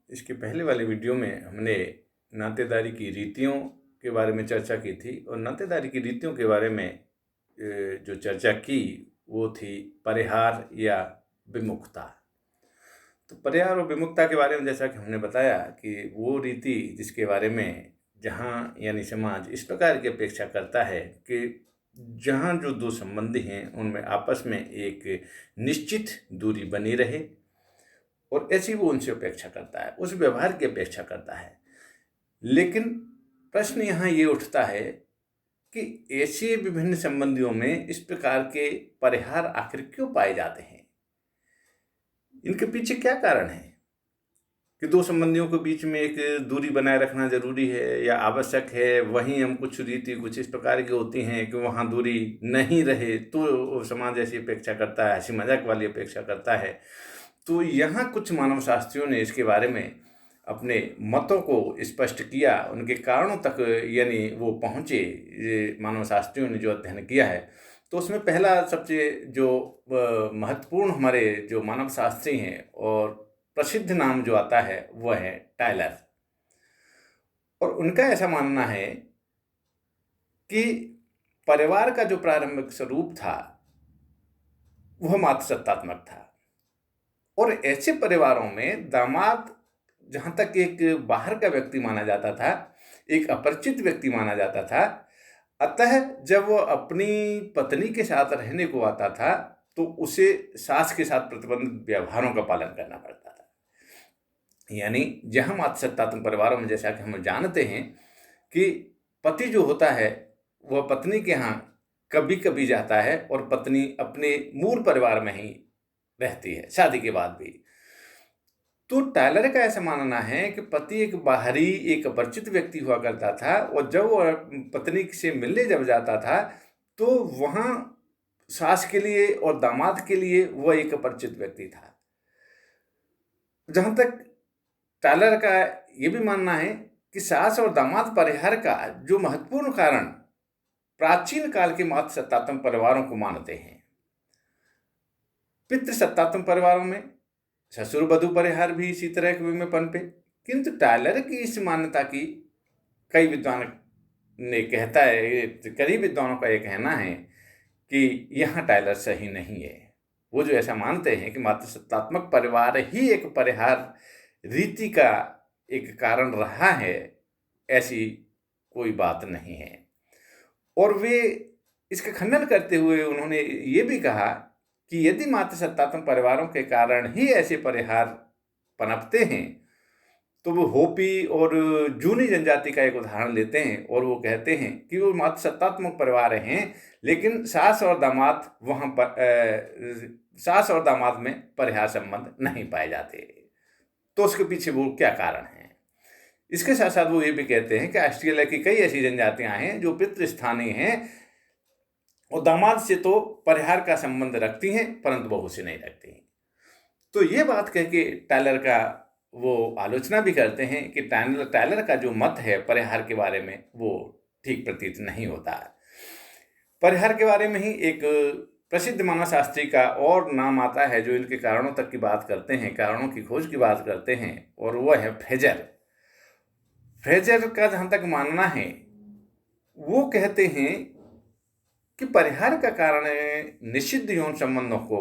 इसके पहले वाले वीडियो में हमने नातेदारी की रीतियों के बारे में चर्चा की थी और नातेदारी की रीतियों के बारे में जो चर्चा की वो थी परिहार या विमुखता। तो परिहार और विमुखता के बारे में जैसा कि हमने बताया कि वो रीति जिसके बारे में जहाँ यानी समाज इस प्रकार की अपेक्षा करता है कि जहाँ जो दो संबंधी हैं उनमें आपस में एक निश्चित दूरी बनी रहे और ऐसी वो उनसे अपेक्षा करता है, उस व्यवहार की अपेक्षा करता है। लेकिन प्रश्न यहाँ ये उठता है कि ऐसे विभिन्न संबंधियों में इस प्रकार के परिहार आखिर क्यों पाए जाते हैं? इनके पीछे क्या कारण है कि दो संबंधियों के बीच में एक दूरी बनाए रखना जरूरी है या आवश्यक है? वहीं हम कुछ रीति कुछ इस प्रकार की होती हैं कि वहाँ दूरी नहीं रहे तो समाज ऐसी अपेक्षा करता है, हंसी मजाक वाली अपेक्षा करता है। तो यहाँ कुछ मानव शास्त्रियों ने इसके बारे में अपने मतों को स्पष्ट किया, उनके कारणों तक यानी वो पहुँचे। ये मानव शास्त्रियों ने जो अध्ययन किया है तो उसमें पहला सबसे जो महत्वपूर्ण हमारे जो मानव शास्त्री हैं और प्रसिद्ध नाम जो आता है वह है टायलर। और उनका ऐसा मानना है कि परिवार का जो प्रारंभिक स्वरूप था वह मातृसत्तात्मक था और ऐसे परिवारों में दामाद जहाँ तक एक बाहर का व्यक्ति माना जाता था, एक अपरिचित व्यक्ति माना जाता था। अतः जब वो अपनी पत्नी के साथ रहने को आता था तो उसे सास के साथ प्रतिबंधित व्यवहारों का पालन करना पड़ता था। यानी जहाँ मातृसत्तात्मक परिवारों में जैसा कि हम जानते हैं कि पति जो होता है वह पत्नी के यहाँ कभी कभी जाता है और पत्नी अपने मूल परिवार में ही रहती है शादी के बाद भी। तो टायलर का ऐसा मानना है कि पति एक बाहरी एक अपरिचित व्यक्ति हुआ करता था और जब वह पत्नी से मिलने जब जाता था तो वहाँ सास के लिए और दामाद के लिए वह एक अपरिचित व्यक्ति था। जहाँ तक टायलर का ये भी मानना है कि सास और दामाद परिहार का जो महत्वपूर्ण कारण प्राचीन काल के मातृसत्तात्मक परिवारों को मानते हैं। पितृसत्तात्मक परिवारों में ससुर वधू परिहार भी इसी तरह के में पनपे, किंतु टायलर की इस मान्यता की कई विद्वान ने कहता है, कई विद्वानों का ये कहना है कि यहाँ टायलर सही नहीं है। वो जो ऐसा मानते हैं कि मातृसत्तात्मक परिवार ही एक परिहार रीति का एक कारण रहा है, ऐसी कोई बात नहीं है। और वे इसका खंडन करते हुए उन्होंने ये भी कहा कि यदि मातृसत्तात्मक परिवारों के कारण ही ऐसे परिहार पनपते हैं तो वो होपी और जूनी जनजाति का एक उदाहरण लेते हैं और वो कहते हैं कि वो मातृसत्तात्मक परिवार हैं लेकिन सास और दामाद वहाँ पर सास और दामाद में परिहार संबंध नहीं पाए जाते। तो उसके पीछे वो क्या कारण है? इसके साथ साथ वो ये भी कहते हैं कि ऑस्ट्रेलिया की कई ऐसी जनजातियां हैं जो पितृस्थानीय हैं और दामाद से तो परिहार का संबंध रखती हैं परंतु बहू से नहीं रखती हैं। तो ये बात कह के टायलर का वो आलोचना भी करते हैं कि टायलर का जो मत है परिहार के बारे में वो ठीक प्रतीत नहीं होता है। परिहार के बारे में ही एक प्रसिद्ध मानव शास्त्री का और नाम आता है जो इनके कारणों तक की बात करते हैं, कारणों की खोज की बात करते हैं, और वह है फ्रेजर। फ्रेजर का जहाँ तक मानना है वो कहते हैं कि परिहार का कारण निषिद्ध यौन संबंधों को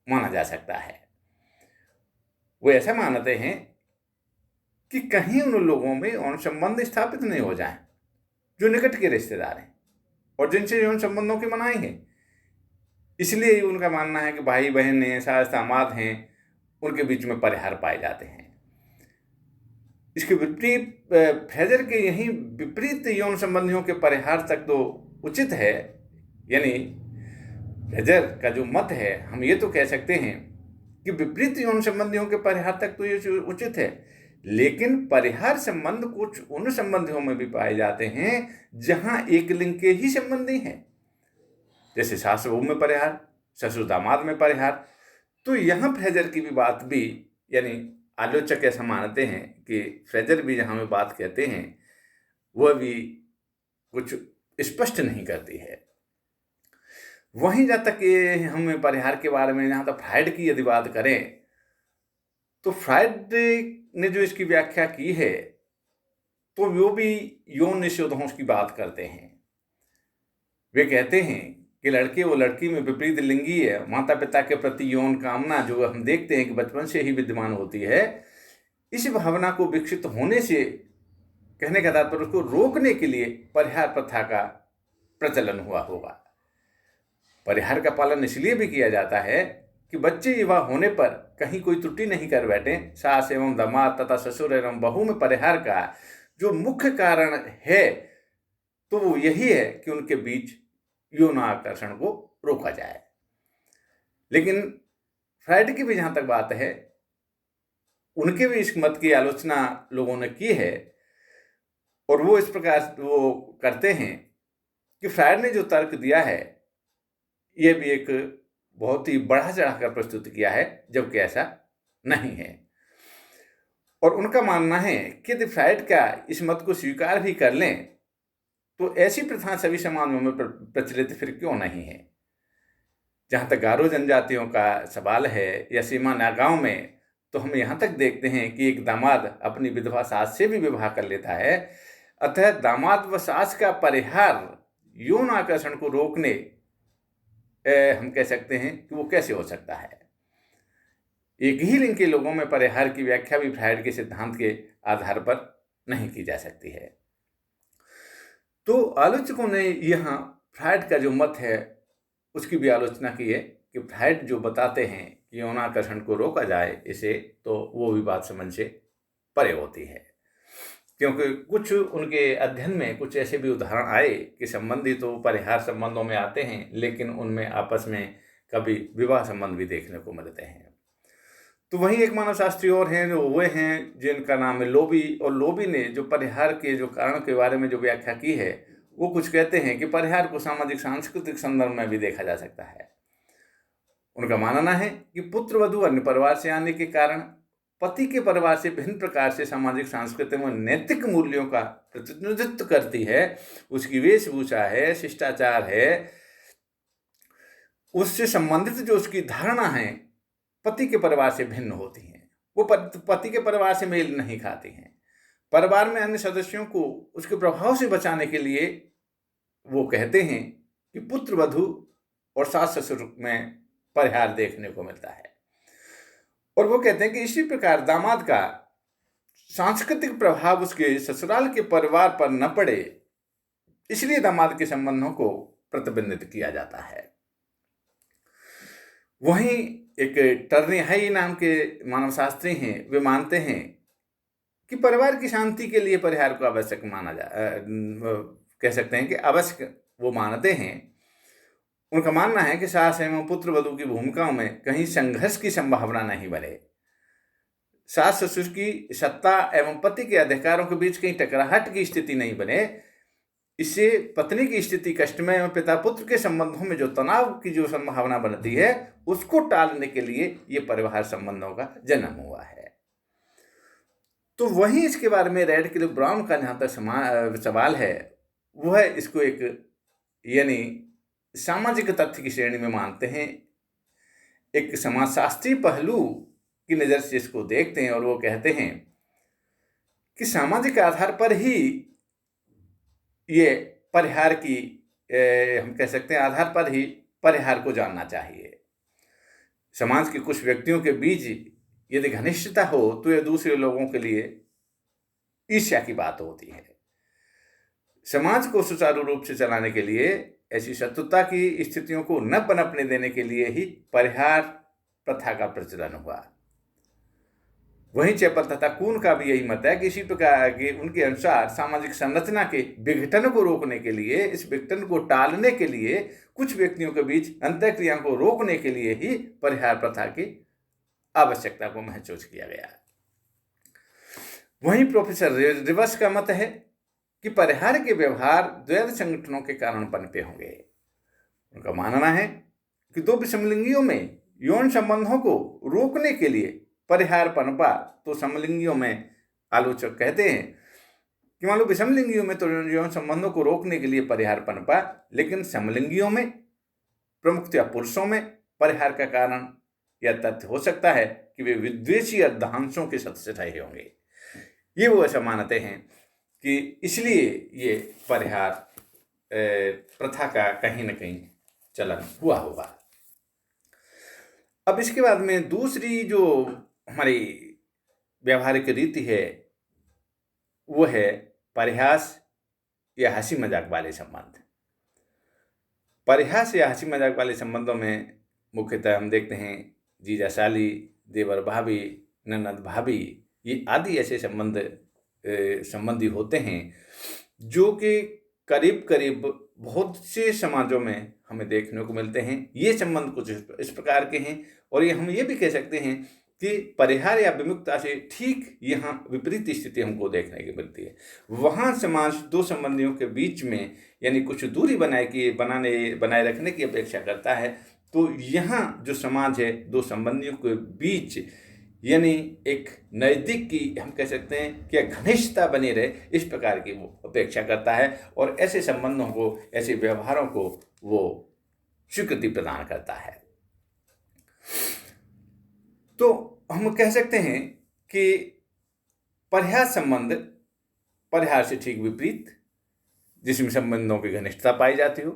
माना जा सकता है। वो ऐसा मानते हैं कि कहीं उन लोगों में यौन संबंध स्थापित नहीं हो जाए जो निकट के रिश्तेदार हैं और जिनसे यौन संबंधों की मनाही है। इसलिए उनका मानना है कि भाई बहन हैं, सास दामाद हैं, उनके बीच में परिहार पाए जाते हैं। इसके विपरीत फ्रेजर के यही विपरीत यौन संबंधियों के परिहार तक तो उचित है। यानी फ्रेजर का जो मत है हम ये तो कह सकते हैं कि विपरीत यौन संबंधियों के परिहार तक तो ये उचित है, लेकिन परिहार संबंध कुछ उन संबंधियों में भी पाए जाते हैं जहां एक लिंग के ही संबंधी हैं, जैसे सास बहू में परिहार, ससुर दामाद में परिहार। तो यहाँ फ्रेजर की भी बात भी यानी आलोचक ऐसा मानते हैं कि फ्रेजर भी जहाँ में बात कहते हैं वह भी कुछ स्पष्ट नहीं करती है। वहीं जहाँ तक ये हम परिहार के बारे में जहाँ तक फ्राइड की यदि बात करें तो फ्रायड ने जो इसकी व्याख्या की है, तो वो भी यौन निषेधों की बात करते हैं। वे कहते हैं कि लड़के व लड़की में विपरीत लिंगी है, माता पिता के प्रति यौन कामना जो हम देखते हैं कि बचपन से ही विद्यमान होती है, इस भावना को विकसित होने से, कहने का तात्पर्य, उसको रोकने के लिए परिहार प्रथा का प्रचलन हुआ होगा। परिहार का पालन इसलिए भी किया जाता है कि बच्चे युवा होने पर कहीं कोई त्रुटि नहीं कर बैठे। सास एवं दामाद तथा ससुर एवं बहू में परिहार का जो मुख्य कारण है, तो वो यही है कि उनके बीच यौन आकर्षण को रोका जाए। लेकिन फ्रायड की भी जहां तक बात है, उनके भी इस मत की आलोचना लोगों ने की है, और वो इस प्रकार वो करते हैं कि फ्रायड ने जो तर्क दिया है, यह भी एक बहुत ही बढ़ा चढ़ाकर प्रस्तुत किया है, जबकि ऐसा नहीं है। और उनका मानना है कि यदि फ्रायड का इस मत को स्वीकार भी कर लें, तो ऐसी प्रथा सभी समाजों में प्रचलित फिर क्यों नहीं है। जहाँ तक गारो जनजातियों का सवाल है या सीमा नागांव में, तो हम यहाँ तक देखते हैं कि एक दामाद अपनी विधवा सास से भी विवाह कर लेता है। अतः दामाद व सास का परिहार यौन आकर्षण को रोकने, हम कह सकते हैं कि वो कैसे हो सकता है। एक ही लिंग के लोगों में परिहार की व्याख्या भी फ्रायड के सिद्धांत के आधार पर नहीं की जा सकती है। तो आलोचकों ने यहाँ फ्रायड का जो मत है उसकी भी आलोचना की है कि फ्रायड जो बताते हैं कि यौन आकर्षण को रोका जाए इसे, तो वो भी बात समझ से परे होती है, क्योंकि कुछ उनके अध्ययन में कुछ ऐसे भी उदाहरण आए कि संबंधी तो परिहार संबंधों में आते हैं, लेकिन उनमें आपस में कभी विवाह संबंध भी देखने को मिलते हैं। तो वहीं एक मानव शास्त्री और हैं, जो वे हैं जिनका नाम है लोबी, और लोबी ने जो परिहार के जो कारण के बारे में जो व्याख्या की है, वो कुछ कहते हैं कि परिहार को सामाजिक सांस्कृतिक संदर्भ में भी देखा जा सकता है। उनका मानना है कि पुत्र वधू अन्य परिवार से आने के कारण पति के परिवार से भिन्न प्रकार से सामाजिक सांस्कृतिक व नैतिक मूल्यों का प्रतिनिधित्व करती है। उसकी वेशभूषा है, शिष्टाचार है, उससे संबंधित जो उसकी धारणा है, पति के परिवार से भिन्न होती हैं। वो पति के परिवार से मेल नहीं खाती हैं। परिवार में अन्य सदस्यों को उसके प्रभाव से बचाने के लिए वो कहते हैं कि पुत्र वधू और सास ससुर में परिहार देखने को मिलता है। और वो कहते हैं कि इसी प्रकार दामाद का सांस्कृतिक प्रभाव उसके ससुराल के परिवार पर न पड़े, इसलिए दामाद के संबंधों को प्रतिबिंबित किया जाता है। वहीं एक टर्नी हाई नाम के मानव शास्त्री हैं, वे मानते हैं कि परिवार की शांति के लिए परिहार को आवश्यक माना कह सकते हैं कि आवश्यक वो मानते हैं। उनका मानना है कि सास एवं पुत्र वधू की भूमिकाओं में कहीं संघर्ष की संभावना नहीं बने। सास ससुर की सत्ता एवं पति के अधिकारों के बीच कहीं टकराहट की स्थिति नहीं बने। इससे पत्नी की स्थिति कष्टमय एवं पिता पुत्र के संबंधों में जो तनाव की जो संभावना बनती है, उसको टालने के लिए ये परिवार संबंधों का जन्म हुआ है। तो वहीं इसके बारे में रैडक्लिफ ब्राउन का जहाँ तक सवाल है, वो है इसको एक यानी सामाजिक तथ्य की श्रेणी में मानते हैं। एक समाजशास्त्री पहलू की नज़र से इसको देखते हैं, और वो कहते हैं कि सामाजिक आधार पर ही ये परिहार की हम कह सकते हैं आधार पर ही परिहार को जानना चाहिए। समाज के कुछ व्यक्तियों के बीच यदि घनिष्ठता हो तो यह दूसरे लोगों के लिए ईर्ष्या की बात होती है। समाज को सुचारू रूप से चलाने के लिए ऐसी शत्रुता की स्थितियों को न पनपने देने के लिए ही परिहार प्रथा का प्रचलन हुआ। वहीं चैपल तथा कून का भी यही मत है कि इसी प्रकार के उनके अनुसार सामाजिक संरचना के विघटन को रोकने के लिए, इस विघटन को टालने के लिए, कुछ व्यक्तियों के बीच अंतःक्रिया को रोकने के लिए ही परिहार प्रथा की आवश्यकता को महसूस किया गया। वहीं प्रोफेसर रिवर्स का मत है कि परिहार के व्यवहार द्वैध संगठनों के कारण पनपे होंगे। उनका मानना है कि दो विषमलिंगियों में यौन संबंधों को रोकने के लिए परिहार पनपा, तो समलिंगियों में आलोचक कहते हैं कि मान लो विषमलिंगियों में तो यौन संबंधों को रोकने के लिए परिहार पनपा, लेकिन समलिंगियों में, प्रमुखतया पुरुषों में, परिहार का कारण या तथ्य हो सकता है कि वे विद्वेषी अर्धांशों के सदस्य रहे होंगे। ये वो ऐसा मानते हैं कि इसलिए ये परिहार प्रथा का कहीं न कहीं चलन हुआ होगा। अब इसके बाद में दूसरी जो हमारी व्यावहारिक रीति है वो है परिहास या हंसी मजाक वाले संबंध। परिहास या हंसी मजाक वाले संबंधों में मुख्यतः हम देखते हैं जीजा साली, देवर भाभी, ननद भाभी, ये आदि ऐसे संबंधी होते हैं जो कि करीब करीब बहुत से समाजों में हमें देखने को मिलते हैं। ये संबंध कुछ इस प्रकार के हैं और हम ये भी कह सकते हैं कि परिहार या विमुक्ता से ठीक यहाँ विपरीत स्थिति हमको देखने की मिलती है। वहाँ समाज दो संबंधियों के बीच में यानी कुछ दूरी बनाए रखने की अपेक्षा करता है, तो यहाँ जो समाज है दो संबंधियों के बीच यानी एक नज़दीक की हम कह सकते हैं कि घनिष्ठता बनी रहे, इस प्रकार की वो अपेक्षा करता है और ऐसे संबंधों को, ऐसे व्यवहारों को वो स्वीकृति प्रदान करता है। तो हम कह सकते हैं कि परिहास संबंध परिहार से ठीक विपरीत, जिसमें संबंधों की घनिष्ठता पाई जाती हो।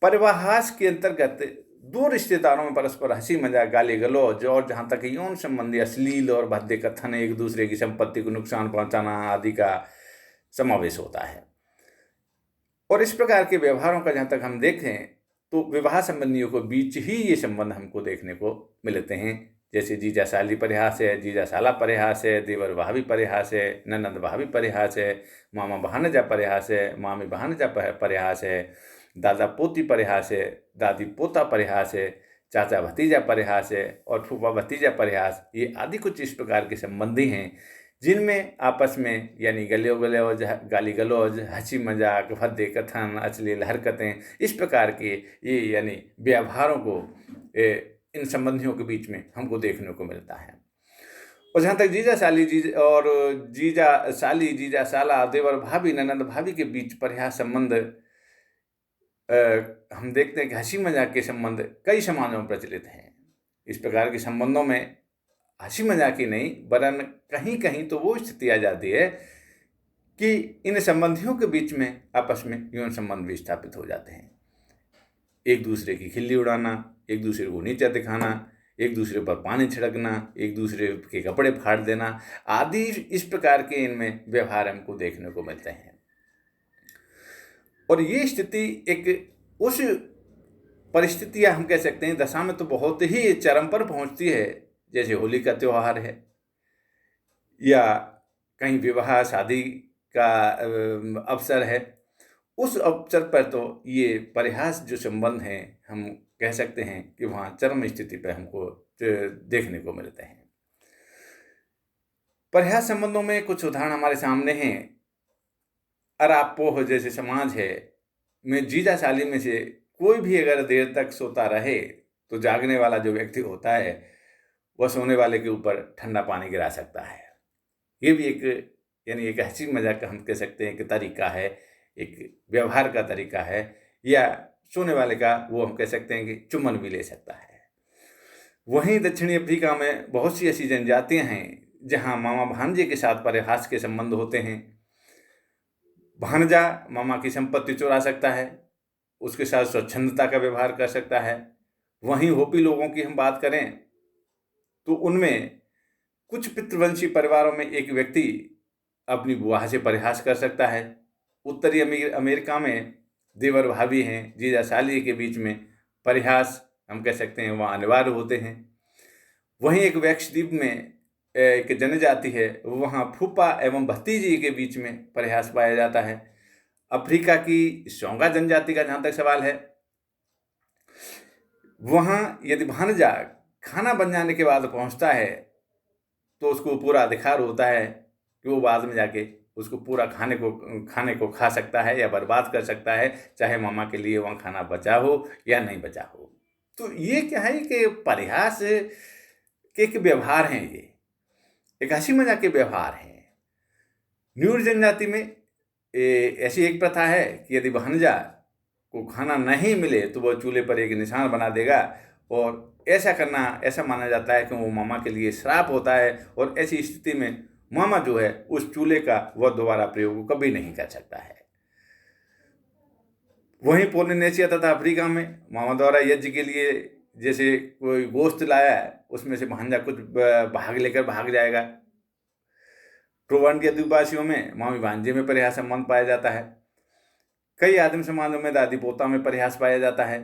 परिहास के अंतर्गत दो रिश्तेदारों में परस्पर हंसी मजाक, गाली गलौज और जहाँ तक यौन संबंधी अश्लील और भद्दे कथन, एक दूसरे की संपत्ति को नुकसान पहुंचाना आदि का समावेश होता है। और इस प्रकार के व्यवहारों का जहाँ तक हम देखें तो विवाह संबंधियों के बीच ही ये संबंध हमको देखने को मिलते हैं। जैसे जीजा साली परिहास है, जीजा साला परिहास है, देवर भाभी परिहास है, ननद भाभी परिहास है, मामा भानजा परिहास है, मामी भानजा परिहास है, दादा पोती परिहास है, दादी पोता परिहास है, चाचा भतीजा परिहास है और फूफा भतीजा परिहास। ये आदि कुछ इस प्रकार के संबंधी हैं जिनमें आपस में यानी गलौज, गाली गलौज, हंसी मजाक, भद्दे कथन, अश्लील हरकतें, इस प्रकार के ये यानी व्यवहारों को इन संबंधियों के बीच में हमको देखने को मिलता है। और जहाँ तक जीजा साली, जीजा साला, देवर भाभी, ननद भाभी के बीच परिहास संबंध हम देखते हैं कि हंसी मजाक के संबंध कई समाजों में प्रचलित हैं। इस प्रकार के संबंधों में हंसी मजाक ही नहीं वरन कहीं कहीं तो वो स्थिति आ जाती है कि इन संबंधियों के बीच में आपस में यौन संबंध भी स्थापित हो जाते हैं। एक दूसरे की खिल्ली उड़ाना, एक दूसरे को नीचा दिखाना, एक दूसरे पर पानी छिड़कना, एक दूसरे के कपड़े फाड़ देना आदि इस प्रकार के इनमें व्यवहार हमको देखने को मिलते हैं। और ये स्थिति एक उस परिस्थिति या हम कह सकते हैं दशा में तो बहुत ही चरम पर पहुंचती है, जैसे होली का त्यौहार है या कहीं विवाह शादी का अवसर है। उस अवसर पर तो ये परिहास जो संबंध हैं हम कह सकते हैं कि वहाँ चरम स्थिति पर हमको देखने को मिलते हैं। परिहास संबंधों में कुछ उदाहरण हमारे सामने हैं। अरापोह जैसे समाज है में जीजा साली में से कोई भी अगर देर तक सोता रहे तो जागने वाला जो व्यक्ति होता है वह सोने वाले के ऊपर ठंडा पानी गिरा सकता है। ये भी एक यानी एक हंसी मजाक का हम कह सकते हैं कि तरीका है, एक व्यवहार का तरीका है, या सोने वाले का वो हम कह सकते हैं कि चुम्बन भी ले सकता है। वहीं दक्षिणी अफ्रीका में बहुत सी ऐसी जनजातियां हैं जहां मामा भांजे के साथ परिहास के संबंध होते हैं। भांजा मामा की संपत्ति चुरा सकता है, उसके साथ स्वच्छंदता का व्यवहार कर सकता है। वहीं होपी लोगों की हम बात करें तो उनमें कुछ पितृवंशी परिवारों में एक व्यक्ति अपनी बुआ से परिहास कर सकता है। उत्तरी अमेरिका में देवर भाभी हैं, जीजा साली के बीच में परिहास हम कह सकते हैं वहाँ अनिवार्य होते हैं। वहीं एक वैक्सद्वीप में एक जनजाति है, वहाँ फूफा एवं भतीजी के बीच में परिहास पाया जाता है। अफ्रीका की सोंगा जनजाति का जहाँ तक सवाल है, वहाँ यदि भांजा खाना बन जाने के बाद पहुँचता है तो उसको पूरा अधिकार होता है कि वो बाद में जाके उसको पूरा खाने को खा सकता है या बर्बाद कर सकता है, चाहे मामा के लिए वहाँ खाना बचा हो या नहीं बचा हो। तो ये क्या है कि परिहास के व्यवहार हैं, ये एक हंसी मजाक के व्यवहार हैं। न्यूर जनजाति में ऐसी एक प्रथा है कि यदि भांजा को खाना नहीं मिले तो वह चूल्हे पर एक निशान बना देगा और ऐसा करना, ऐसा माना जाता है कि वो मामा के लिए श्राप होता है, और ऐसी स्थिति में मामा जो है उस चूल्हे का वह दोबारा प्रयोग कभी नहीं कर सकता है। वहीं पोलिनेशिया तथा अफ्रीका में मामा द्वारा यज्ञ के लिए जैसे कोई गोश्त लाया है, उसमें से भांजा कुछ भाग लेकर भाग जाएगा। प्रोवन के द्वीपवासियों में मामी भांजे में परिहास संबंध पाया जाता है। कई आदिम समाजों में दादी पोता में परिहास पाया जाता है।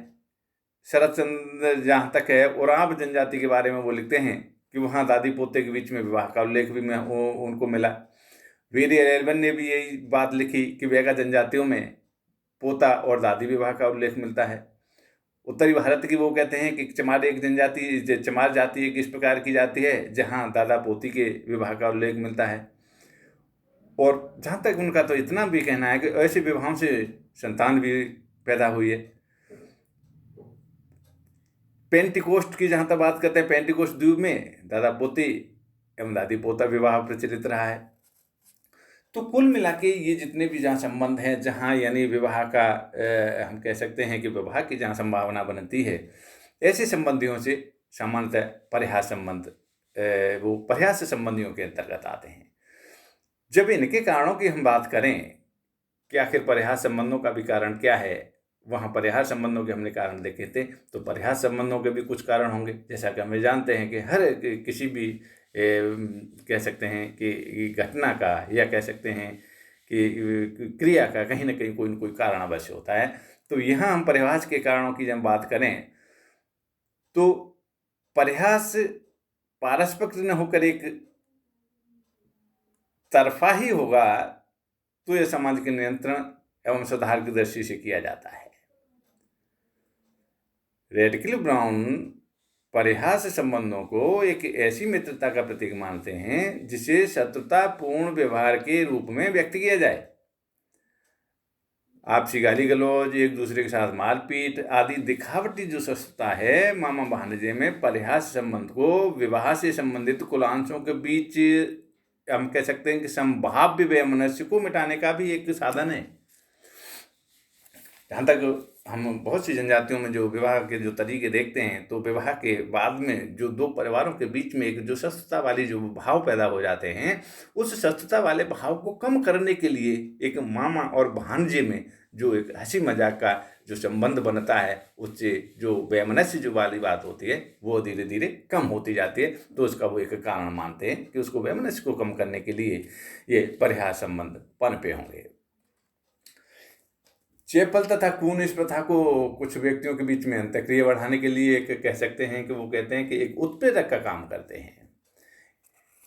शरद चंद्र जहाँ तक है ओरांव जनजाति के बारे में वो लिखते हैं कि वहाँ दादी पोते के बीच में विवाह का उल्लेख भी उनको मिला। वीर एल्बन ने भी यही बात लिखी कि वेगा जनजातियों में पोता और दादी विवाह का उल्लेख मिलता है। उत्तरी भारत की वो कहते हैं कि चमार जाति एक इस प्रकार की जाति है जहाँ दादा पोती के विवाह का उल्लेख मिलता है। और जहाँ तक उनका तो इतना भी कहना है कि ऐसे विवाहों से संतान भी पैदा हुई है। पेंटिकोस्ट की जहाँ तक बात करते हैं, पेंटिकोस्ट द्वीप में दादा पोती एवं दादी पोता विवाह प्रचलित रहा है। तो कुल मिला के ये जितने भी जहाँ संबंध हैं, जहाँ यानी विवाह का हम कह सकते हैं कि विवाह की जहाँ संभावना बनती है, ऐसे संबंधियों से सामान्यतः परिहास संबंध वो परिहास संबंधियों के अंतर्गत आते हैं। जब इनके कारणों की हम बात करें कि आखिर परिहास संबंधों का भी कारण क्या है, वहाँ परिहास संबंधों के हमने कारण देखे थे, तो परिहास संबंधों के भी कुछ कारण होंगे। जैसा कि हमें जानते हैं कि हर किसी भी कह सकते हैं कि घटना का या कह सकते हैं कि क्रिया का कहीं ना कहीं कोई न कोई कारण अवश्य होता है। तो यहाँ हम परिहास के कारणों की जब बात करें तो परिहास पारस्परिक न होकर एक तरफा ही होगा तो यह समाज के नियंत्रण एवं सुधार की दृष्टि से किया जाता है। रेडक्लिफ ब्राउन परिहास संबंधों को एक ऐसी मित्रता का प्रतीक मानते हैं जिसे शत्रुतापूर्ण व्यवहार के रूप में व्यक्त किया जाए। आपसी गाली गलौज, एक दूसरे के साथ मारपीट आदि दिखावटी जो शत्रुता है, मामा भांजे में परिहास संबंध को विवाह से संबंधित कुलांशों के बीच हम कह सकते हैं कि संभाव्य वैमनस्य को मिटाने का भी एक साधन है। जहाँ तक हम बहुत सी जनजातियों में जो विवाह के जो तरीके देखते हैं, तो विवाह के बाद में जो दो परिवारों के बीच में एक जो शत्रुता वाली जो भाव पैदा हो जाते हैं, उस शत्रुता वाले भाव को कम करने के लिए एक मामा और भांजे में जो एक हंसी मजाक का जो संबंध बनता है, उससे जो वैमनस्य जो वाली बात होती है वो धीरे धीरे कम होती जाती है। तो उसका वो एक कारण मानते हैं कि उसको वैमनस्य को कम करने के लिए ये परिहास संबंध पनपे होंगे। चेपल तथा खून इस प्रथा को कुछ व्यक्तियों के बीच में अंतःक्रिया बढ़ाने के लिए एक कह सकते हैं कि वो कहते हैं कि एक उत्प्रेरक का काम करते हैं।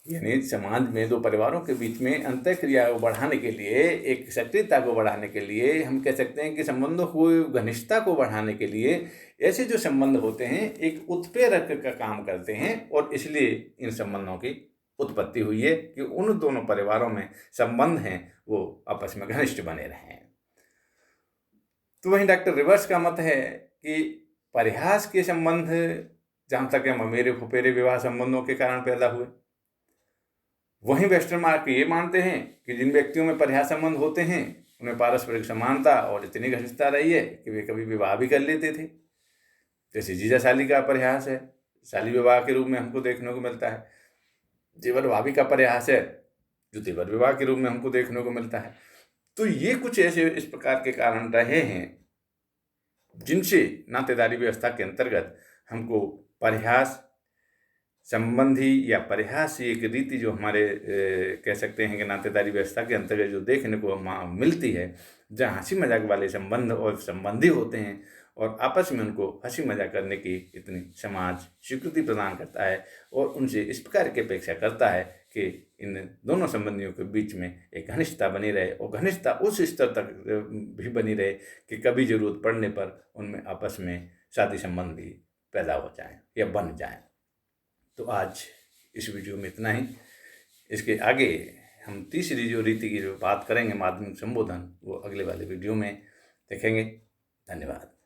यानी समाज में दो परिवारों के बीच में अंतःक्रिया को बढ़ाने के लिए, एक सक्रियता को बढ़ाने के लिए, हम कह सकते हैं कि संबंधों को घनिष्ठता को बढ़ाने के लिए ऐसे जो संबंध होते हैं एक उत्प्रेरक का काम करते हैं, और इसलिए इन संबंधों की उत्पत्ति हुई है कि उन दोनों परिवारों में संबंध हैं वो आपस में घनिष्ठ बने रहें। तो वहीं डॉक्टर रिवर्स का मत है कि परिहास के संबंध जहाँ तक है ममेरे फुफेरे विवाह संबंधों के कारण पैदा हुए। वहीं वेस्टर्न मार्क ये मानते हैं कि जिन व्यक्तियों में परिहास संबंध होते हैं उनमें पारस्परिक समानता और इतनी घनिष्ठता रही है कि वे कभी विवाह भी कर लेते थे। जैसे जीजा साली का परिहास है, शाली विवाह के रूप में हमको देखने को मिलता है। जेवर भाभी का परिहास है जो तेवर विवाह के रूप में हमको देखने को मिलता है। तो ये कुछ ऐसे इस प्रकार के कारण रहे हैं जिनसे नातेदारी व्यवस्था के अंतर्गत हमको परिहास संबंधी या परिहास एक रीति जो हमारे कह सकते हैं कि नातेदारी व्यवस्था के अंतर्गत जो देखने को मिलती है, जहाँ हंसी मजाक वाले संबंध और संबंधी होते हैं और आपस में उनको हंसी मजाक करने की इतनी समाज स्वीकृति प्रदान करता है और उनसे इस प्रकार की अपेक्षा करता है कि इन दोनों संबंधियों के बीच में एक घनिष्ठता बनी रहे, और घनिष्ठता उस स्तर तक भी बनी रहे कि कभी जरूरत पड़ने पर उनमें आपस में शादी संबंध भी पैदा हो जाए या बन जाए। तो आज इस वीडियो में इतना ही। इसके आगे हम तीसरी जो रीति की जो बात करेंगे माध्यमिक संबोधन, वो अगले वाले वीडियो में देखेंगे। धन्यवाद।